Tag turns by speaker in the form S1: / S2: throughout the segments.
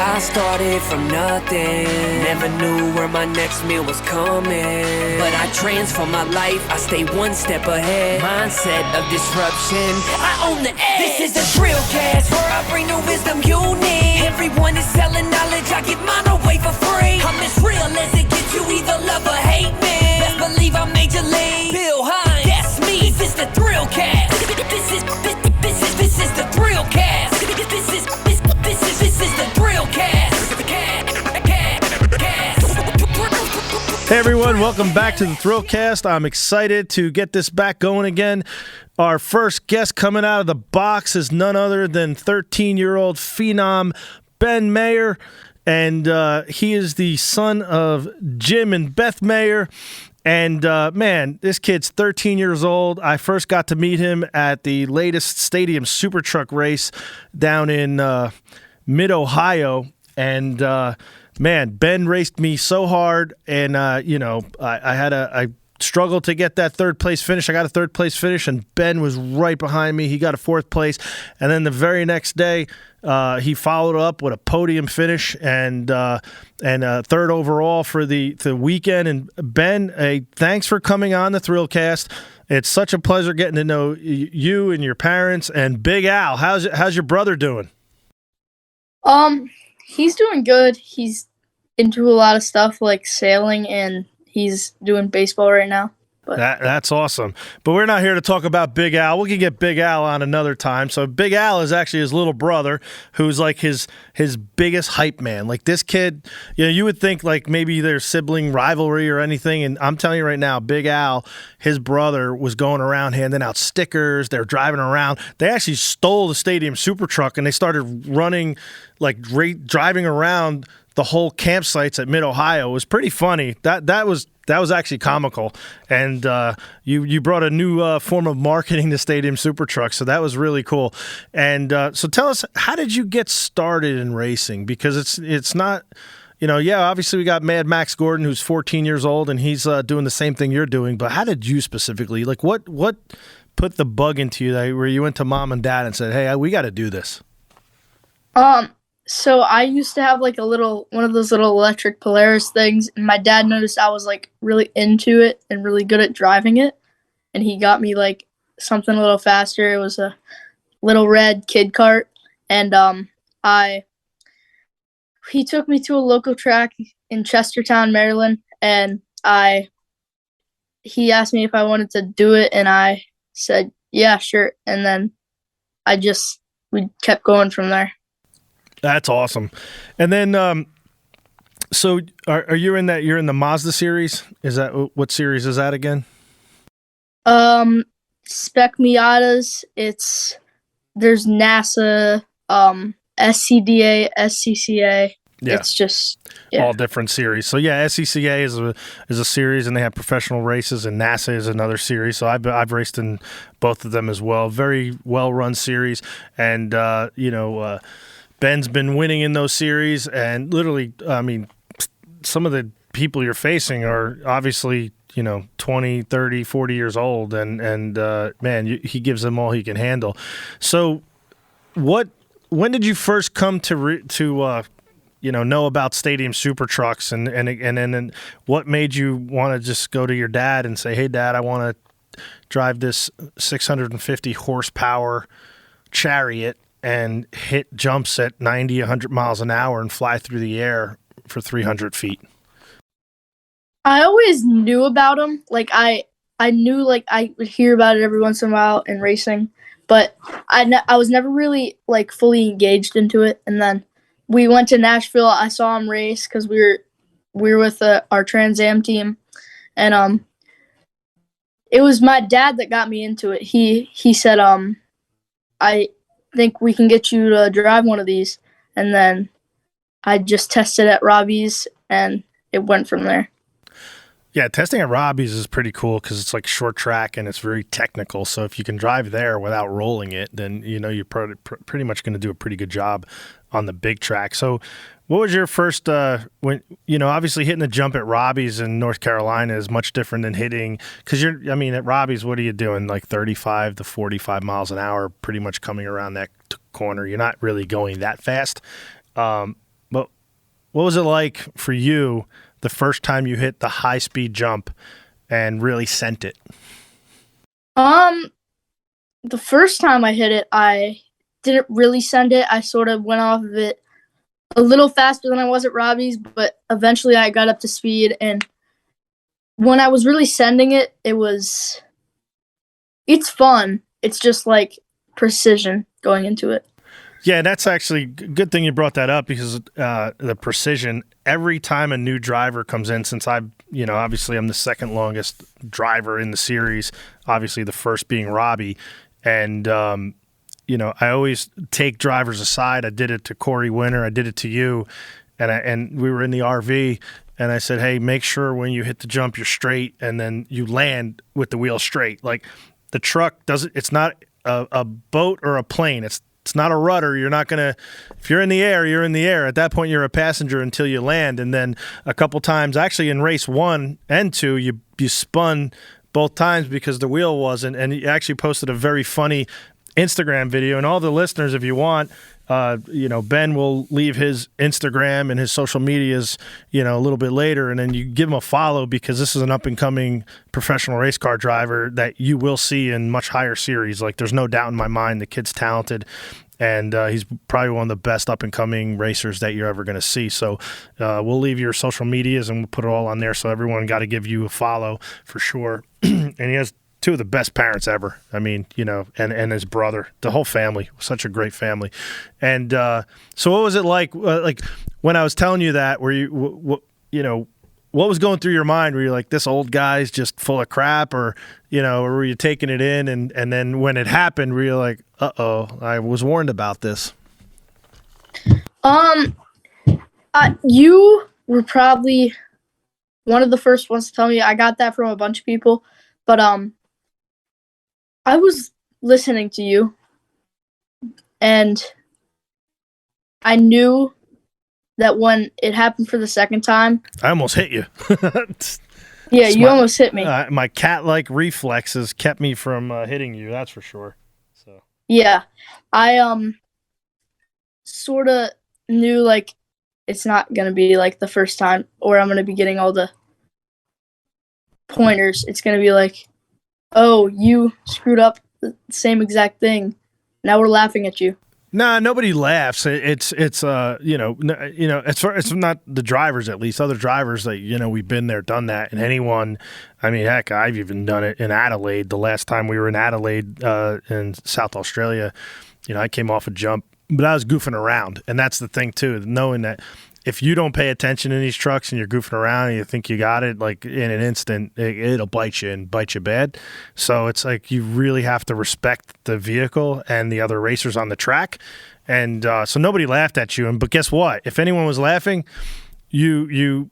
S1: I started from nothing, never knew where my next meal was coming. But I transform my life, I stay one step ahead. Mindset of disruption, I own the edge. This is the Thrill Cast, where I bring the wisdom you need. Everyone is selling knowledge, I give mine away for free. I'm as real as it gets, you either love or hate me. Best believe I'm major league, Bill Hines, that's me. This is the Thrill Cast. This is the Thrill Cast. This is the Thrill Cast.
S2: Hey everyone, welcome back to the Thrill Cast. I'm excited to get this back going again. Our first guest coming out of the box is none other than 13-year-old phenom Ben Maier, and he is the son of Jim and Beth Maier. And, man, this kid's 13 years old. I first got to meet him at the latest Stadium Super Truck race down in mid-Ohio. And, man, Ben raced me so hard. And, I struggled to get that third place finish. I got a third place finish, and Ben was right behind me. He got a fourth place. And then the very next day, he followed up with a podium finish and third overall for the weekend. And Ben, thanks for coming on the Thrillcast. It's such a pleasure getting to know you and your parents. And Big Al, how's your brother doing?
S3: He's doing good. He's into a lot of stuff like sailing, and he's doing baseball right now. But
S2: That's awesome. But we're not here to talk about Big Al. We can get Big Al on another time. So Big Al is actually his little brother, who's like his biggest hype man. Like this kid, you would think like maybe there's sibling rivalry or anything. And I'm telling you right now, Big Al, his brother, was going around handing out stickers. They're driving around. They actually stole the Stadium Super Truck and they started running, like driving around the whole campsites at Mid-Ohio. It was pretty funny. That was actually comical. And you brought a new form of marketing to Stadium Super Truck, so that was really cool. And so tell us, how did you get started in racing? Because it's not, obviously we got Mad Max Gordon, who's 14 years old, and he's doing the same thing you're doing. But how did you specifically, like what put the bug into you where you went to mom and dad and said, hey, we got to do this?
S3: So I used to have like one of those little electric Polaris things, and my dad noticed I was like really into it and really good at driving it, and he got me like something a little faster. It was a little red kid kart, and he took me to a local track in Chestertown, Maryland, and he asked me if I wanted to do it, and I said yeah, sure, and then we kept going from there.
S2: That's awesome. And then, so are you in that? You're in the Mazda Series. Is that what series is that again?
S3: Spec Miatas. There's NASA, SCDA, SCCA.
S2: Yeah.
S3: It's just
S2: all different series. So yeah, SCCA is a series, and they have professional races, and NASA is another series. So I've raced in both of them as well. Very well run series, and Ben's been winning in those series, and literally, I mean, some of the people you're facing are obviously, 20, 30, 40 years old, and man, he gives them all he can handle. So when did you first come to know about Stadium Super Trucks, and then what made you want to just go to your dad and say, hey, Dad, I want to drive this 650 horsepower Chariot and hit jumps at 90, 100 miles an hour and fly through the air for 300 feet?
S3: I always knew about them. Like I knew, like I would hear about it every once in a while in racing, but I was never really like fully engaged into it. And then we went to Nashville. I saw him race because we were with our Trans Am team, and it was my dad that got me into it. He said I think we can get you to drive one of these, and then I just tested at Robbie's, and it went from there.
S2: Yeah, testing at Robbie's is pretty cool because it's like short track and it's very technical. So if you can drive there without rolling it, then you're pretty much going to do a pretty good job on the big track. So what was your first when obviously hitting the jump at Robbie's in North Carolina is much different than hitting, because at Robbie's, what are you doing, like 35 to 45 miles an hour, pretty much coming around that corner. You're not really going that fast. But what was it like for you the first time you hit the high speed jump and really sent it?
S3: The first time I hit it, I didn't really send it. I sort of went off of it a little faster than I was at Robbie's, but eventually I got up to speed. And when I was really sending it, it's fun. It's just like precision going into it.
S2: Yeah, that's actually good thing you brought that up because the precision, every time a new driver comes in, since obviously I'm the second longest driver in the series, obviously the first being Robbie. And, I always take drivers aside. I did it to Corey Winter. I did it to you. And we were in the RV. And I said, hey, make sure when you hit the jump, you're straight. And then you land with the wheel straight. Like the truck it's not a boat or a plane. It's not a rudder. You're not going to – if you're in the air, you're in the air. At that point, you're a passenger until you land. And then a couple times, actually in race 1 and 2, you spun both times because the wheel wasn't. And you actually posted a very funny Instagram video. And all the listeners, if you want, Ben will leave his Instagram and his social medias, a little bit later. And then you give him a follow because this is an up-and-coming professional race car driver that you will see in much higher series. Like, there's no doubt in my mind the kid's talented. And he's probably one of the best up-and-coming racers that you're ever going to see. So we'll leave your social medias and we'll put it all on there. So everyone got to give you a follow for sure. And he has two of the best parents ever. I mean, and his brother, the whole family, such a great family. And so what was it like when I was telling you that, were you, what was going through your mind? Were you like, this old guy's just full of crap, or were you taking it in? And then when it happened, were you like, uh-oh, I was warned about this?
S3: You were probably one of the first ones to tell me. I got that from a bunch of people, but I was listening to you, and I knew that when it happened for the second time,
S2: I almost hit you.
S3: Yeah, you almost hit me.
S2: My cat-like reflexes kept me from hitting you. That's for sure. So
S3: yeah, I sort of knew like it's not gonna be like the first time, or I'm gonna be getting all the pointers. It's gonna be like, oh, you screwed up the same exact thing. Now we're laughing at you.
S2: Nah, nobody laughs. It's it's not the drivers, at least other drivers that we've been there, done that, and anyone. I mean, heck, I've even done it in Adelaide. The last time we were in Adelaide in South Australia, I came off a jump, but I was goofing around, and that's the thing too, knowing that if you don't pay attention in these trucks and you're goofing around and you think you got it, like in an instant, it'll bite you and bite you bad. So it's like you really have to respect the vehicle and the other racers on the track. And so nobody laughed at you. But guess what? If anyone was laughing, you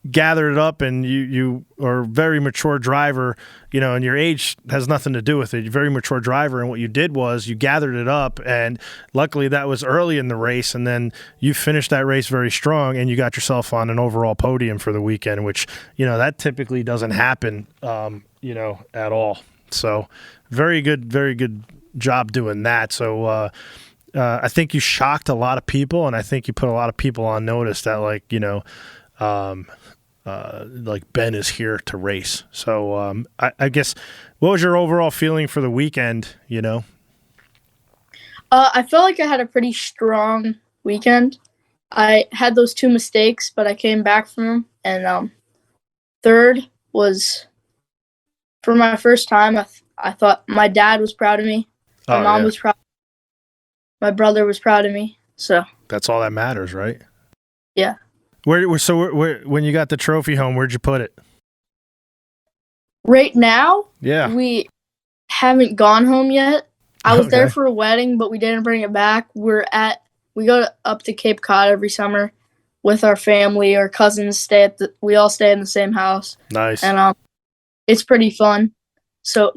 S2: gathered it up, and you are a very mature driver, and your age has nothing to do with it. You're a very mature driver, and what you did was you gathered it up, and luckily that was early in the race, and then you finished that race very strong, and you got yourself on an overall podium for the weekend, which, that typically doesn't happen, at all. So very good job doing that. So I think you shocked a lot of people, and I think you put a lot of people on notice that, like Ben is here to race. So I guess, what was your overall feeling for the weekend?
S3: I felt like I had a pretty strong weekend. I had those 2 mistakes, but I came back from them. And third was, for my first time, I thought my dad was proud of me. My mom was proud. My brother was proud of me. So
S2: that's all that matters, right?
S3: Yeah.
S2: Where when you got the trophy home, where'd you put it?
S3: Right now,
S2: yeah,
S3: we haven't gone home yet. I was there for a wedding, but we didn't bring it back. We go up to Cape Cod every summer with our family. Our cousins we all stay in the same house.
S2: Nice.
S3: And it's pretty fun. So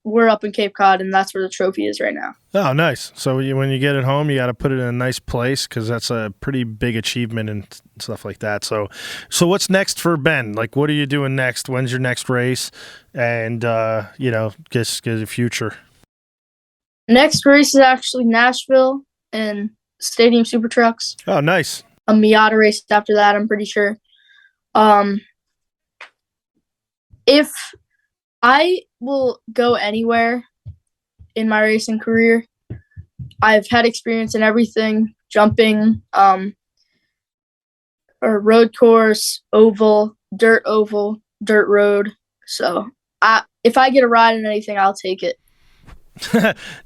S3: we're up in Cape Cod, and that's where the trophy is right now.
S2: Oh, nice. So when you get it home, you got to put it in a nice place, because that's a pretty big achievement and stuff like that. So what's next for Ben? Like, what are you doing next? When's your next race? And, just the future.
S3: Next race is actually Nashville and Stadium Super Trucks.
S2: Oh, nice.
S3: a Miata race after that, I'm pretty sure. If I will go anywhere in my racing career, I've had experience in everything: jumping, or road course, oval, dirt road. So if I get a ride in anything, I'll take it.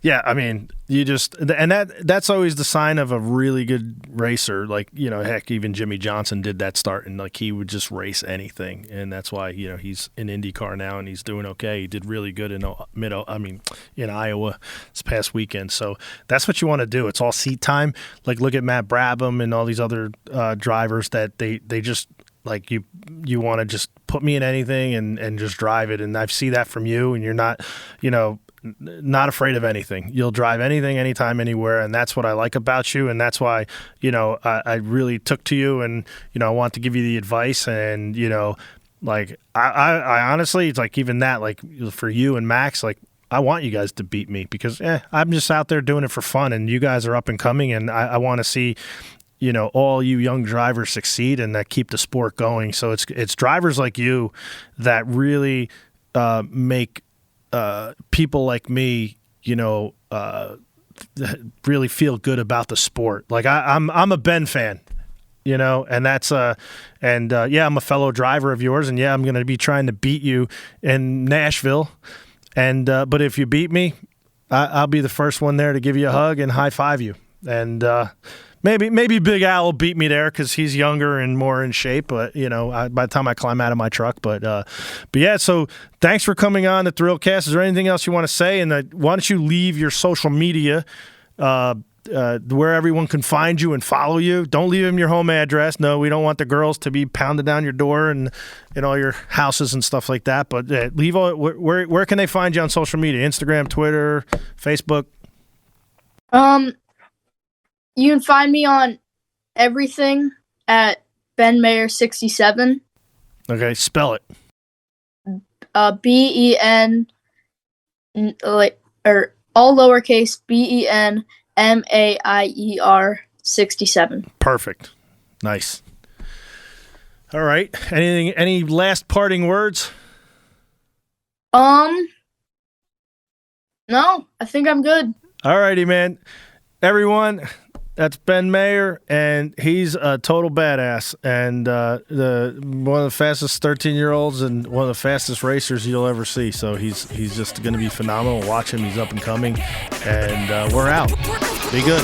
S2: Yeah, I mean, that's always the sign of a really good racer. Like, heck, even Jimmy Johnson did that start, and like he would just race anything, and that's why he's in IndyCar now and he's doing okay. He did really good in Iowa this past weekend. So that's what you want to do. It's all seat time. Like, look at Matt Brabham and all these other drivers that they just. Like you want to just put me in anything and just drive it, and I see that from you, and you're not, not afraid of anything. You'll drive anything, anytime, anywhere, and that's what I like about you, and that's why I really took to you, and I want to give you the advice, and like I honestly, it's like even that, like for you and Max, like I want you guys to beat me because I'm just out there doing it for fun, and you guys are up and coming, and I want to see. All you young drivers succeed and that keep the sport going. So it's drivers like you that really make people like me, really feel good about the sport. Like I'm a Ben fan, and that's I'm a fellow driver of yours, and I'm going to be trying to beat you in Nashville. And but if you beat me, I'll be the first one there to give you a hug and high five you. And Maybe Big Al will beat me there because he's younger and more in shape. But by the time I climb out of my truck, but yeah. So thanks for coming on the Thrillcast. Is there anything else you want to say? And why don't you leave your social media where everyone can find you and follow you? Don't leave them your home address. No, we don't want the girls to be pounding down your door and in all your houses and stuff like that. But leave all. Where can they find you on social media? Instagram, Twitter, Facebook.
S3: You can find me on everything at Ben Maier 67.
S2: Okay, spell it.
S3: BEN, or all lowercase BENMAIER 67.
S2: Perfect. Nice. All right. Any last parting words?
S3: No, I think I'm good.
S2: All righty, man. Everyone. That's Ben Maier, and he's a total badass, and one of the fastest 13-year-olds and one of the fastest racers you'll ever see. So he's just going to be phenomenal. Watch him; he's up and coming, and we're out. Be good.